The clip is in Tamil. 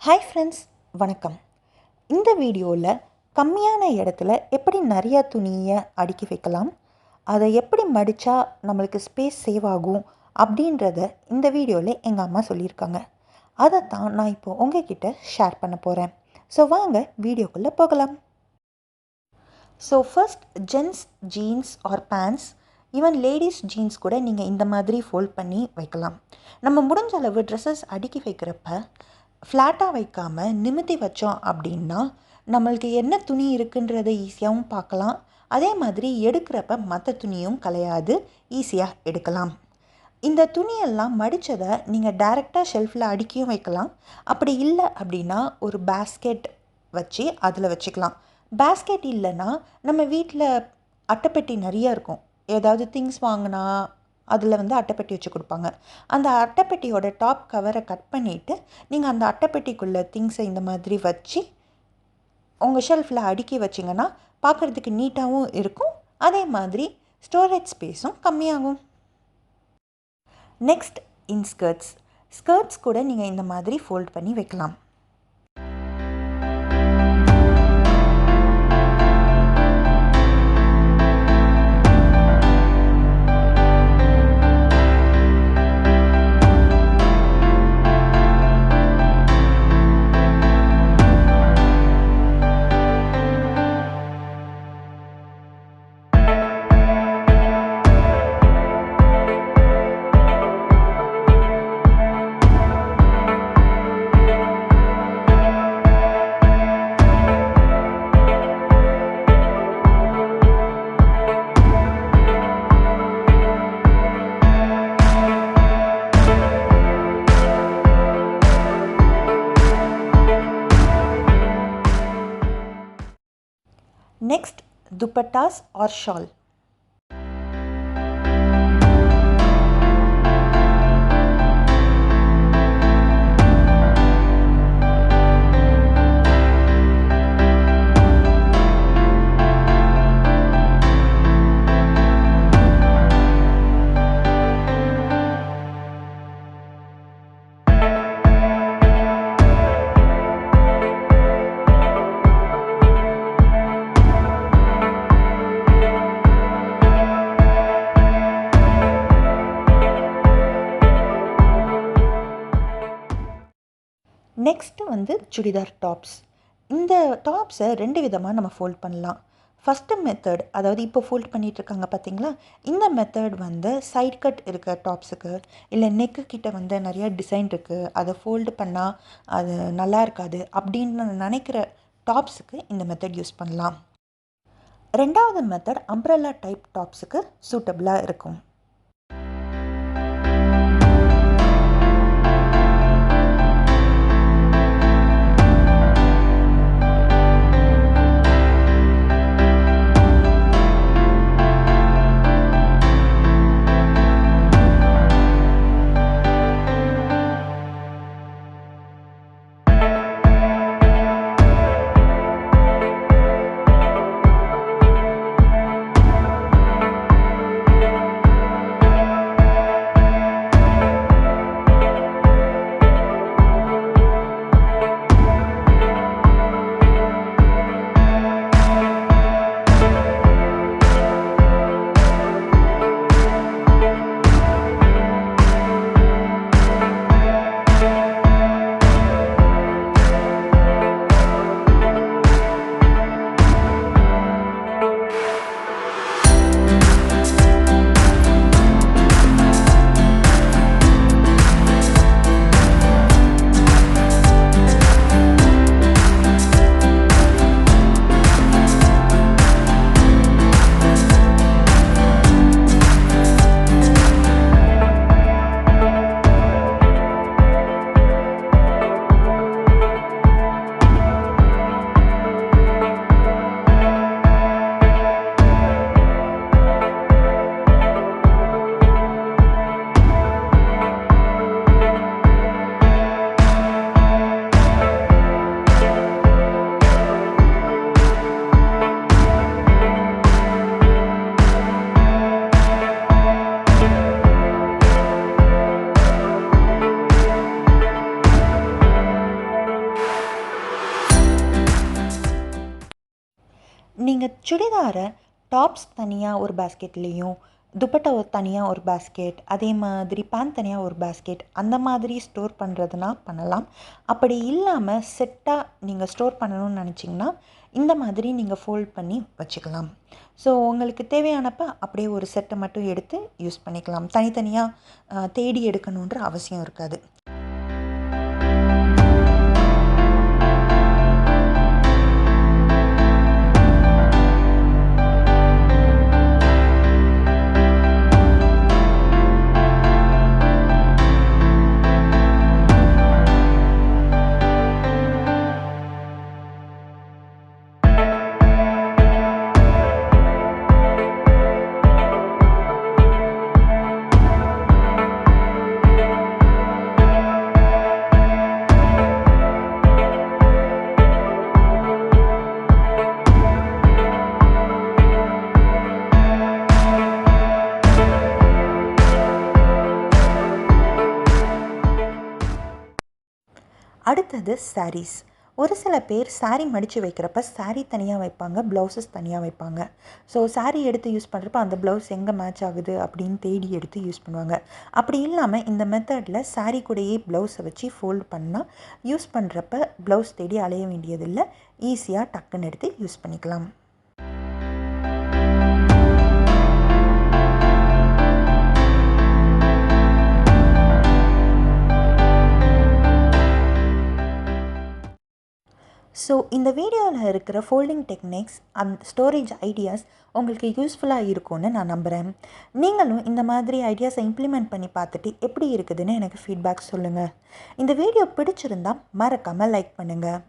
ஹாய் ஃப்ரெண்ட்ஸ், வணக்கம். இந்த வீடியோவில் கம்மியான இடத்துல எப்படி நிறையா துணியை அடுக்கி வைக்கலாம், அதை எப்படி மடித்தா நம்மளுக்கு ஸ்பேஸ் சேவ் ஆகும் அப்படின்றத இந்த வீடியோவில் எங்கள் அம்மா சொல்லியிருக்காங்க. அதைத்தான் நான் இப்போது உங்ககிட்ட ஷேர் பண்ண போகிறேன். ஸோ வாங்க வீடியோக்குள்ளே போகலாம். So first, gents jeans or pants, even ladies jeans கூட நீங்கள் இந்த மாதிரி ஃபோல்ட் பண்ணி வைக்கலாம். நம்ம முடிஞ்ச அளவு ட்ரெஸ்ஸஸ் அடுக்கி வைக்கிறப்ப ஃப்ளாட்டாக வைக்காமல் நிமித்தி வச்சோம் அப்படின்னா நம்மளுக்கு என்ன துணி இருக்குன்றதை ஈஸியாகவும் பார்க்கலாம். அதே மாதிரி எடுக்கிறப்ப மற்ற துணியும் கலையாது, ஈஸியாக எடுக்கலாம். இந்த துணியெல்லாம் மடித்ததை நீங்கள் டைரெக்டாக ஷெல்ஃபில் அடுக்கியும் வைக்கலாம். அப்படி இல்லை அப்படின்னா ஒரு பேஸ்கெட் வச்சு அதில் வச்சுக்கலாம். பேஸ்கெட் இல்லைன்னா நம்ம வீட்டில் அட்டைப்பெட்டி நிறைய இருக்கும். ஏதாவது திங்ஸ் வாங்கினா அதில் அட்டைப்பெட்டி வச்சு கொடுப்பாங்க. அந்த அட்டைப்பெட்டியோட டாப் கவரை கட் பண்ணிவிட்டு நீங்கள் அந்த அட்டைப்பெட்டிக்குள்ளே திங்ஸை இந்த மாதிரி வச்சு உங்கள் ஷெல்ஃபில் அடுக்கி வச்சிங்கன்னா பார்க்குறதுக்கு நீட்டாகவும் இருக்கும். அதே மாதிரி ஸ்டோரேஜ் ஸ்பேஸும் கம்மியாகும். நெக்ஸ்ட், ஸ்கர்ட்ஸ் கூட நீங்கள் இந்த மாதிரி ஃபோல்ட் பண்ணி வைக்கலாம். Next, dupattas R shawl. Next churidar tops. இந்த டாப்ஸை 2 விதமாக நம்ம ஃபோல்ட் பண்ணலாம். ஃபஸ்ட்டு மெத்தட், அதாவது இப்போ ஃபோல்ட் பண்ணிகிட்ருக்காங்க பார்த்தீங்களா, இந்த மெத்தட் சைட் கட் இருக்க டாப்ஸுக்கு, இல்லை நெக்கு கிட்ட நிறையா டிசைன் இருக்குது, அதை ஃபோல்டு பண்ணால் அது நல்லா இருக்காது அப்படின்னு நினைக்கிற டாப்ஸுக்கு இந்த மெத்தட் யூஸ் பண்ணலாம். 2வது மெத்தட் அம்ப்ரெல்லா டைப் டாப்ஸுக்கு சூட்டபிளாக இருக்கும். நீங்கள் சுடிதாரை டாப்ஸ் தனியாக ஒரு பேஸ்கெட்லேயும், துப்பட்டா தனியாக ஒரு பேஸ்கெட், அதே மாதிரி பேண்ட் தனியாக ஒரு பேஸ்கெட் அந்த மாதிரி ஸ்டோர் பண்ணுறதுனா பண்ணலாம். அப்படி இல்லாமல் செட்டாக நீங்கள் ஸ்டோர் பண்ணணும்னு நினச்சிங்கன்னா இந்த மாதிரி நீங்கள் ஃபோல்ட் பண்ணி வச்சுக்கலாம். ஸோ உங்களுக்கு தேவையானப்போ அப்படியே ஒரு செட்டை மட்டும் எடுத்து யூஸ் பண்ணிக்கலாம். தனித்தனியாக தேடி எடுக்கணுன்ற அவசியம் இருக்காது. அடுத்தது சாரீஸ். ஒரு சில பேர் சாரீ மடித்து வைக்கிறப்ப சாரீ தனியாக வைப்பாங்க, ப்ளவுசஸ் தனியாக வைப்பாங்க. ஸோ சாரீ எடுத்து யூஸ் பண்ணுறப்ப அந்த ப்ளவுஸ் எங்கே மேட்ச் ஆகுது அப்படின்னு தேடி எடுத்து யூஸ் பண்ணுவாங்க. அப்படி இல்லாமல் இந்த மெத்தடில் சாரீ கூடயே ப்ளவுஸை வச்சு ஃபோல்டு பண்ணால் யூஸ் பண்ணுறப்ப ப்ளவுஸ் தேடி அலைய வேண்டியதில்லை, ஈஸியாக டக்குன்னு எடுத்து யூஸ் பண்ணிக்கலாம். ஸோ இந்த வீடியோவில் இருக்கிற folding techniques and storage ideas உங்களுக்கு யூஸ்ஃபுல்லாக இருக்கும்னு நான் நம்புகிறேன். நீங்களும் இந்த மாதிரி ஐடியாஸை இம்ப்ளிமெண்ட் பண்ணி பார்த்துட்டு எப்படி இருக்குதுன்னு எனக்கு ஃபீட்பேக் சொல்லுங்கள். இந்த வீடியோ பிடிச்சிருந்தால் மறக்காமல் லைக் பண்ணுங்கள்.